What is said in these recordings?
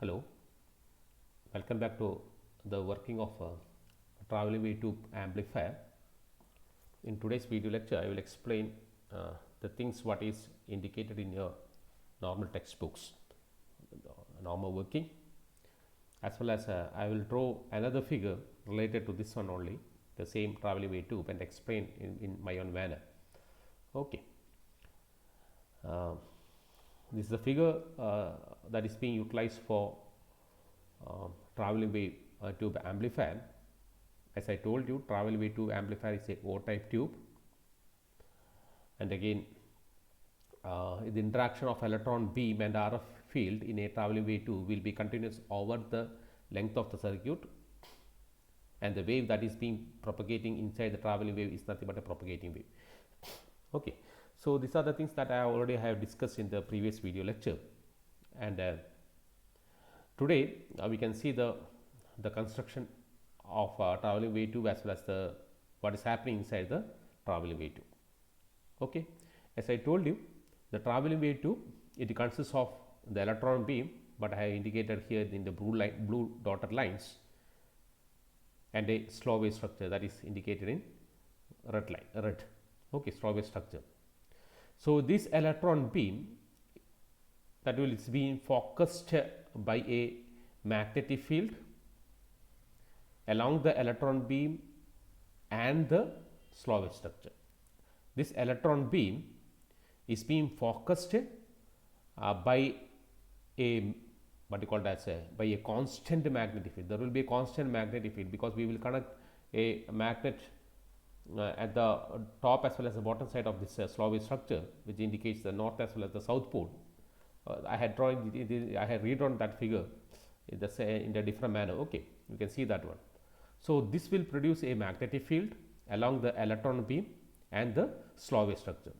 Hello, welcome back to the working of traveling wave tube amplifier. In today's video lecture, I will explain the things what is indicated in your normal textbooks, normal working, as well as I will draw another figure related to this one only, the same traveling wave tube, and explain in my own manner. Okay. This is the figure that is being utilized for traveling wave tube amplifier. As I told you, traveling wave tube amplifier is a O-type tube, and again the interaction of electron beam and RF field in a traveling wave tube will be continuous over the length of the circuit, and the wave that is being propagating inside the traveling wave is nothing but a propagating wave. Okay, so these are the things that I already have discussed in the previous video lecture, and today we can see the construction of traveling wave tube as well as the what is happening inside the traveling wave tube. Okay, as I told you, the traveling wave tube, it consists of the electron beam, but I have indicated here in the blue dotted lines, and a slow wave structure that is indicated in red. Okay, slow wave structure. So this electron beam that will is being focused by a magnetic field along the electron beam and the slow wave structure. This electron beam is being focused by a what you call as by a constant magnetic field. There will be a constant magnetic field because we will connect a magnet at the top as well as the bottom side of this slow wave structure, which indicates the north as well as the south pole. I had redrawn that figure in the different manner. Okay, you can see that one. So this will produce a magnetic field along the electron beam and the slow wave structure.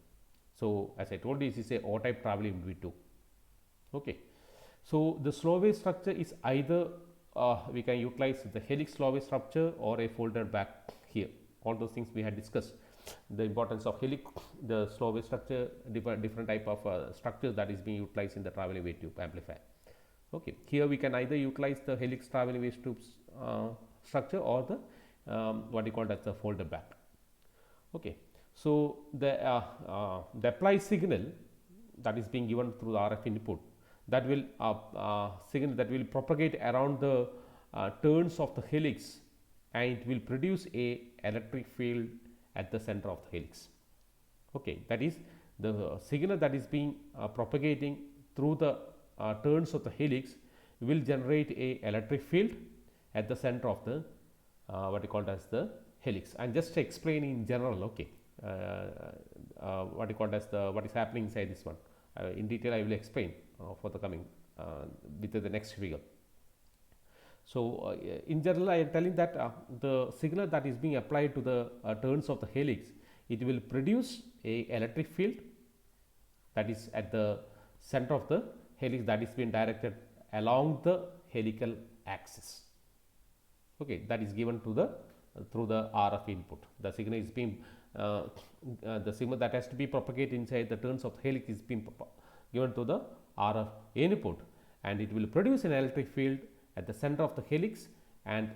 So as I told you, this is a O-type traveling wave tube. Okay, so the slow wave structure is either we can utilize the helix slow wave structure or a folded back here. All those things we had discussed, the importance of helix, the slow wave structure, different type of structures that is being utilized in the traveling wave tube amplifier. Okay, here we can either utilize the helix traveling wave tubes structure or the what you call as the folded back. Okay, so the applied signal that is being given through the RF input, that will signal that will propagate around the turns of the helix, and it will produce a electric field at the center of the helix. Okay, that is the signal that is being propagating through the turns of the helix will generate a electric field at the center of the what you call as the helix. And just to explain in general, okay, what you call as the what is happening inside this one in detail I will explain for the coming with the next figure. So in general I am telling that the signal that is being applied to the turns of the helix, it will produce a electric field that is at the center of the helix, that is being directed along the helical axis. Okay, that is given to the through the RF input. The signal is being the signal that has to be propagated inside the turns of the helix is being given to the RF input, and it will produce an electric field at the center of the helix, and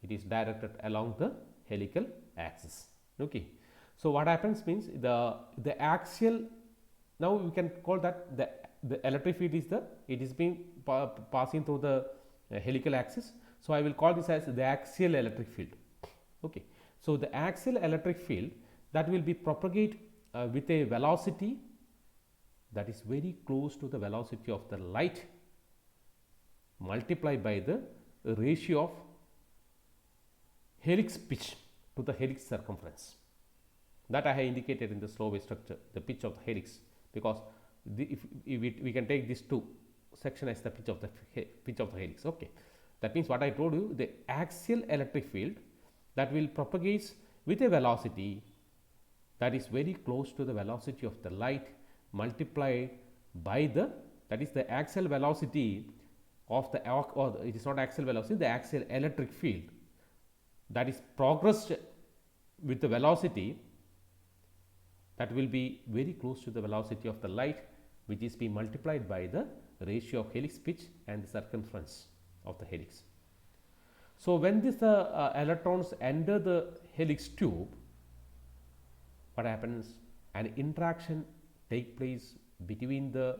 it is directed along the helical axis. Okay, so what happens means the axial, now we can call that the electric field is it is being passing through the helical axis. So I will call this as the axial electric field. Okay, so the axial electric field that will be propagate with a velocity that is very close to the velocity of the light multiplied by the ratio of helix pitch to the helix circumference, that I have indicated in the slow wave structure, the pitch of the helix, because if we can take this two section as the pitch of the helix. Okay, that means what I told you, the axial electric field that will propagate with a velocity that is very close to the velocity of the light multiplied by the, that is the axial velocity of the, or it is not axial velocity, the axial electric field that is progressed with the velocity that will be very close to the velocity of the light, which is being multiplied by the ratio of helix pitch and the circumference of the helix. So, when these electrons enter the helix tube, what happens? An interaction take place between the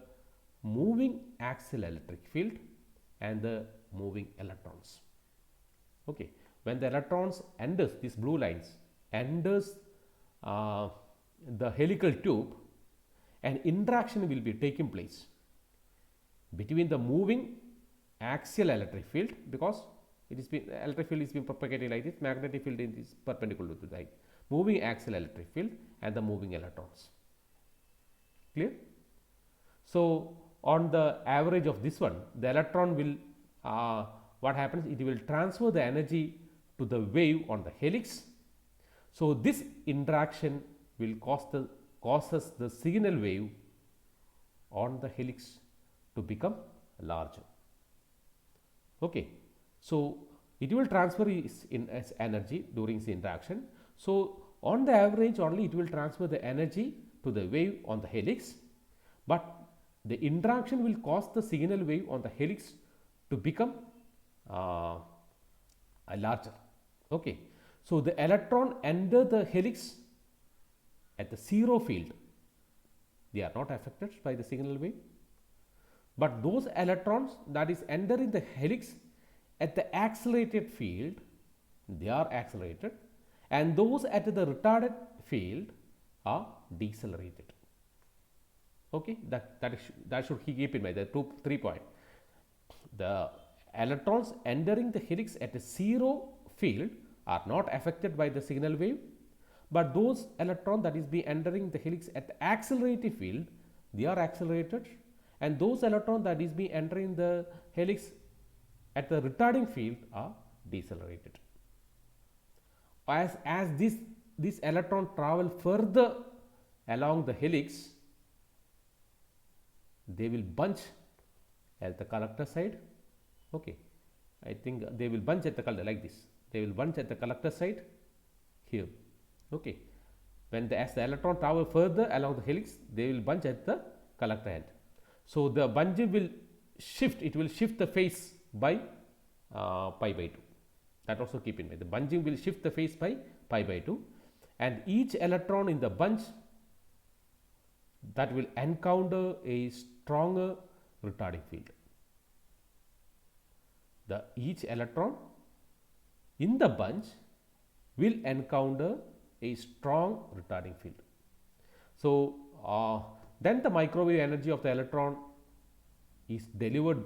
moving axial electric field and the moving electrons. Okay. When the electrons enters, these blue lines enters the helical tube, an interaction will be taking place between the moving axial electric field, because it is been electric field is being propagated like this, magnetic field is perpendicular to the moving axial electric field and the moving electrons. Clear? So, on the average of this one, the electron will what happens? It will transfer the energy to the wave on the helix. So, this interaction will causes the signal wave on the helix to become larger. Okay. So, it will transfer its energy during the interaction. So, on the average only it will transfer the energy to the wave on the helix, but the interaction will cause the signal wave on the helix to become larger. Okay. So, the electron enter the helix at the zero field, they are not affected by the signal wave, but those electrons that is entering the helix at the accelerated field, they are accelerated, and those at the retarded field are decelerated. Okay, that should keep in mind the 3 point. The electrons entering the helix at a zero field are not affected by the signal wave, but those electrons that is be entering the helix at the accelerated field, they are accelerated, and those electrons that is be entering the helix at the retarding field are decelerated. As this electron travel further along the helix, they will bunch at the collector side. Okay, I think they will bunch at the collector like this. They will bunch at the collector side here. Okay, as the electron travel further along the helix, they will bunch at the collector end. So, the bunching will shift. It will shift the phase by pi by 2. That also keep in mind. The bunching will shift the phase by pi by 2, and each electron in the bunch that will encounter a stronger retarding field. Each electron in the bunch will encounter a strong retarding field. So, then the microwave energy of the electron is delivered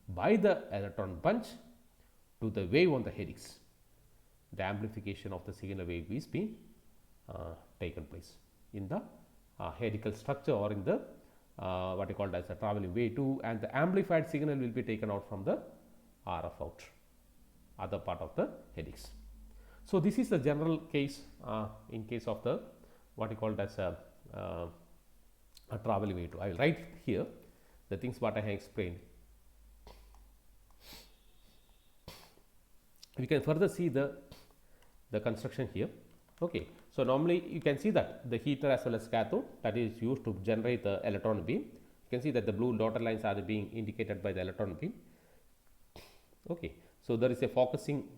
by the electron bunch to the wave on the helix. The amplification of the signal wave is being taken place in the helical structure or in the what you call as a traveling wave 2, and the amplified signal will be taken out from the RF out, other part of the helix. So, this is the general case in case of the what you called as a traveling wave 2. I will write here the things what I have explained. We can further see the construction here. Okay. So, normally you can see that the heater as well as cathode that is used to generate the electron beam. You can see that the blue dotted lines are being indicated by the electron beam. Okay. So, there is a focusing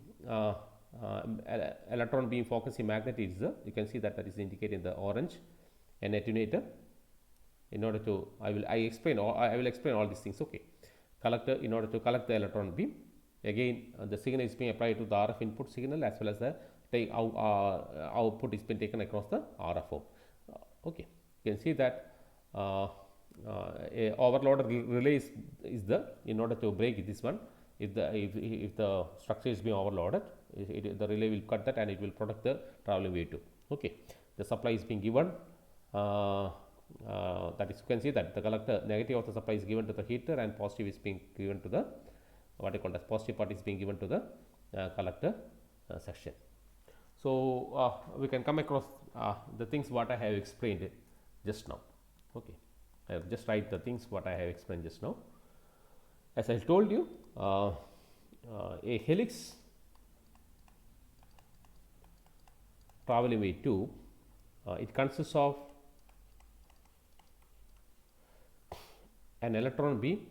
electron beam focusing magnet is you can see that is indicated in the orange, an attenuator. In order to I will explain all these things. Okay. Collector in order to collect the electron beam. Again, the signal is being applied to the RF input signal as well as the output is being taken across the RF out. Okay, you can see that a overloaded relay is the in order to break this one. If the structure is being overloaded, the relay will cut that and it will product the traveling wave 2. Okay, the supply is being given. That is, you can see that the collector negative of the supply is given to the heater and positive is being given to the what you call as positive part is being given to the collector section. So, we can come across the things what I have explained just now. Okay, I have just write the things what I have explained just now. As I told you, a helix traveling wave 2, it consists of an electron beam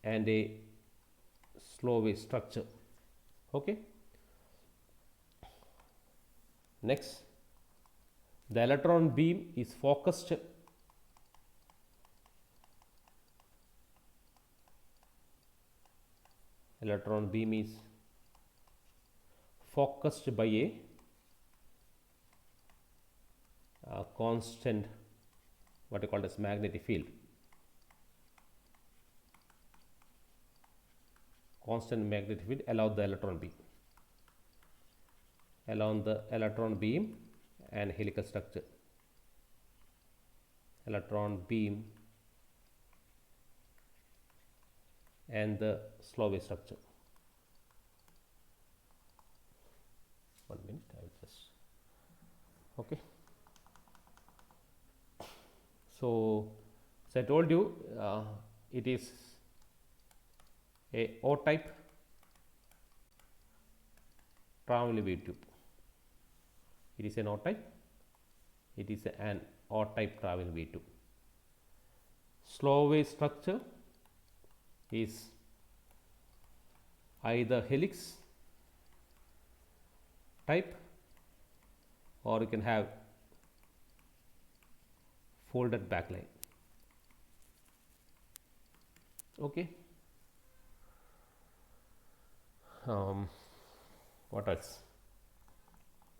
and a slow wave structure. Okay. Next, the electron beam is focused by a constant, what you call as magnetic field. Constant magnetic field along the electron beam and helical structure. Electron beam and the slow wave structure. 1 minute, I will just, okay. So I told you it is a O type traveling wave tube. It is an O type. It is an O type traveling wave tube. Slow wave structure is either helix type, or you can have folded backline. Okay. What else?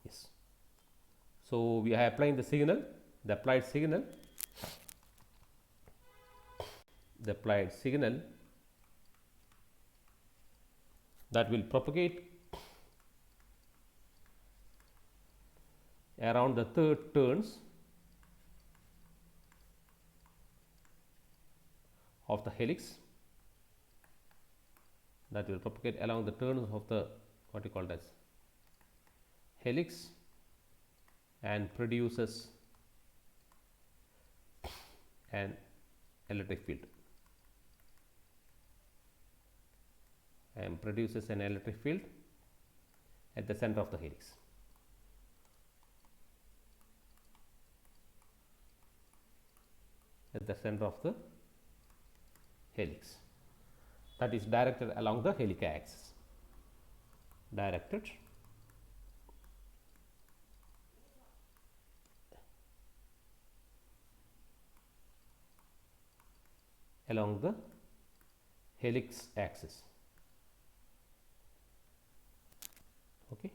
Yes. So we are applying the signal, the applied signal that will propagate around the third turns of the helix, that will propagate along the turns of the, what you call as helix, and produces an electric field. At the center of the helix. That is directed along the helical axis. Along the helix axis. Okay.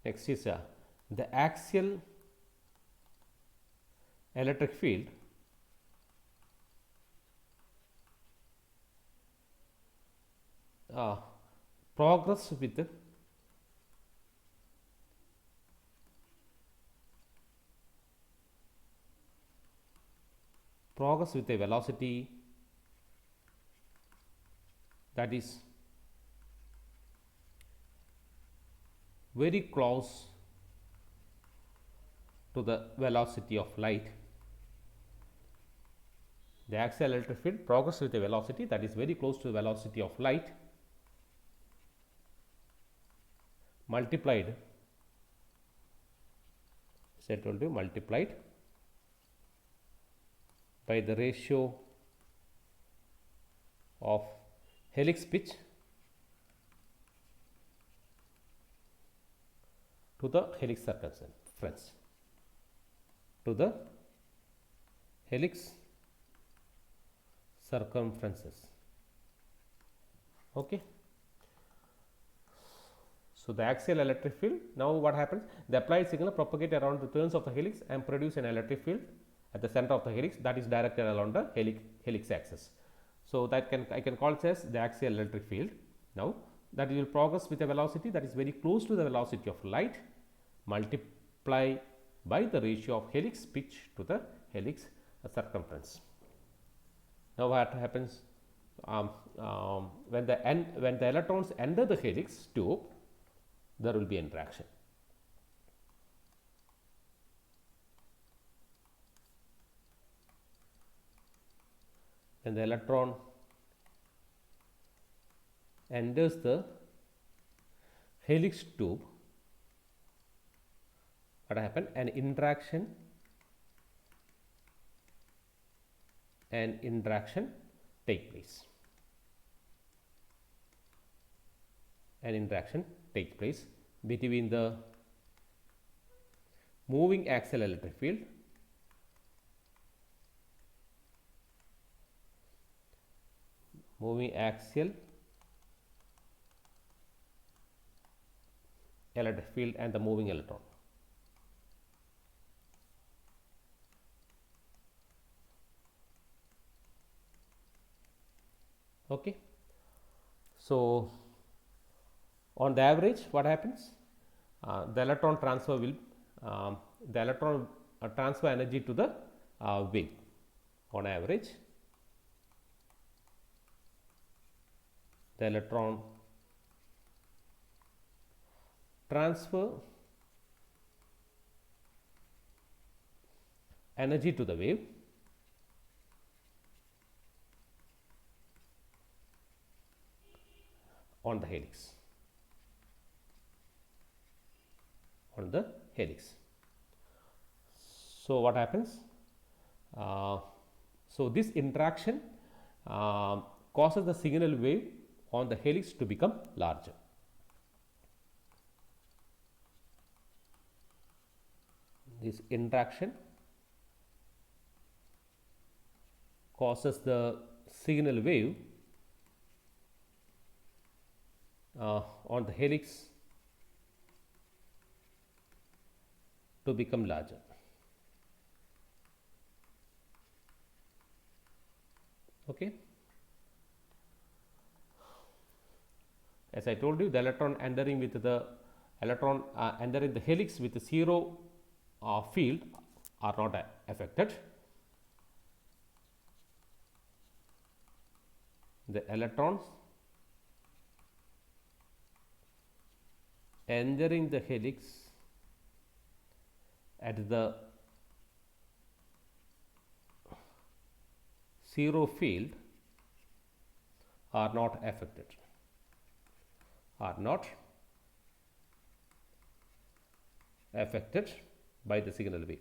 Next is the axial electric field progress with a velocity that is very close to the velocity of light. The axial electric field progresses with a velocity that is very close to the velocity of light, multiplied, as I told you, multiplied by the ratio of helix pitch to the helix circumference, Okay. So the axial electric field, now what happens? The applied signal propagate around the turns of the helix and produce an electric field at the center of the helix that is directed along the helix axis. So that I can call it as the axial electric field. Now that will progress with a velocity that is very close to the velocity of light, multiply by the ratio of helix pitch to the helix circumference. Now what happens when the electrons enter the helix tube, there will be interaction. When the electron enters the helix tube, what happens? An interaction an interaction take place. An interaction takes place between the moving axial electric field and the moving electron. Okay. So, on the average what happens? The electron transfer will the electron transfer energy to the wave. On average, the electron transfer energy to the wave on the helix. So, what happens? So, this interaction causes the signal wave on the helix to become larger. This interaction causes the signal wave on the helix to become larger. Okay. As I told you, the electron entering the helix with 0 field are not affected. The electrons entering the helix at the 0 field are not affected, by the signal wave.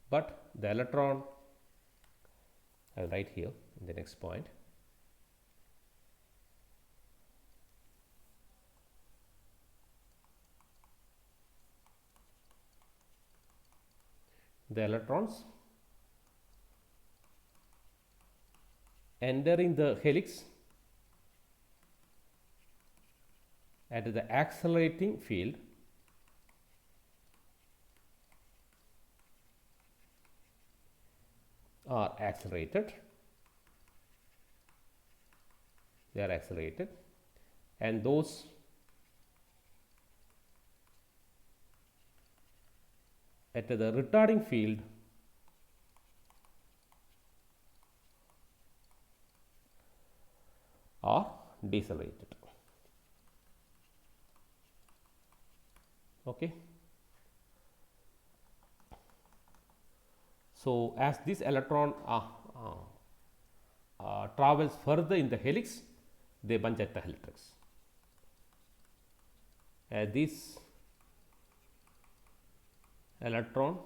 But the electron, I will write here in the next point, the electrons entering the helix at the accelerating field are accelerated, and those at the retarding field are decelerated. Okay. So, as this electron travels further in the helix, they bunch at the helix. As this electron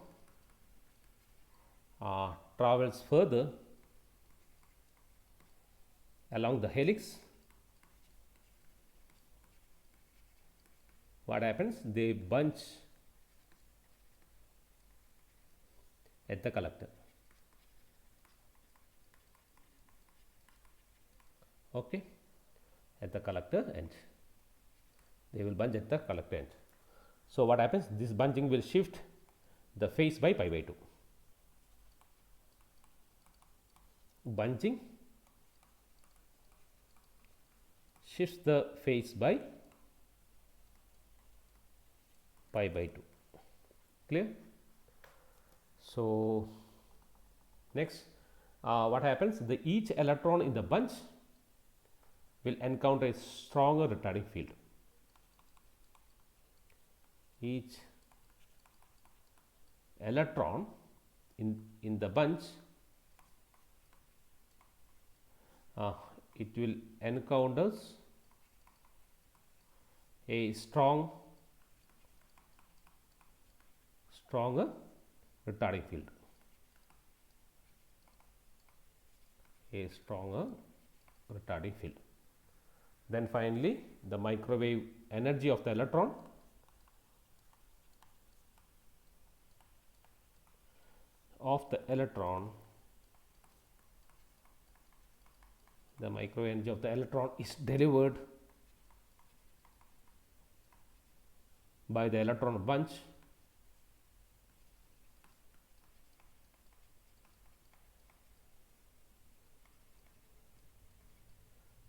travels further along the helix, what happens? They bunch at the collector. Okay, at the collector end. They will bunch at the collector end. So, what happens? This bunching will shift the phase by pi by 2. Bunching shifts the phase by pi by 2. Clear? So, next what happens? Each electron in the bunch will encounter a stronger retarding field. Each electron in the bunch it will encounters a stronger retarding field, a stronger retarding field. Then finally, the microwave energy of the electron the microwave energy of the electron is delivered by the electron bunch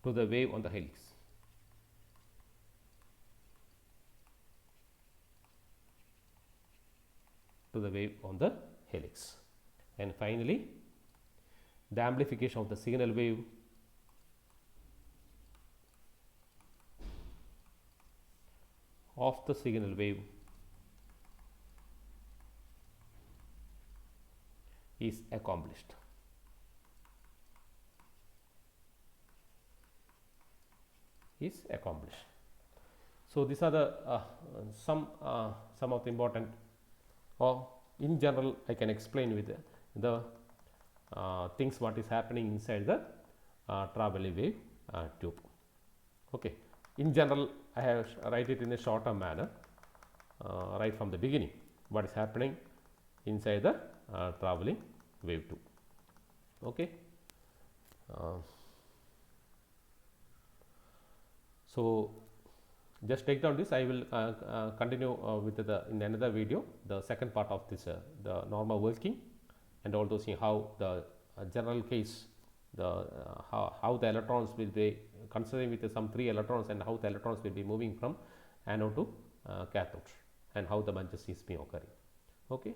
to the wave on the helix. And finally, the amplification of the signal wave is accomplished. So these are the some of the important, or in general I can explain with the things what is happening inside the traveling wave tube. Okay, in general I have write it in a shorter manner right from the beginning, what is happening inside the traveling wave tube. Okay. So just take down this. I will continue with the in another video the second part of this the normal working, and also see how the general case, the how the electrons will be considering with some 3 electrons, and how the electrons will be moving from anode to cathode, and how the bunches is being occurring. Okay.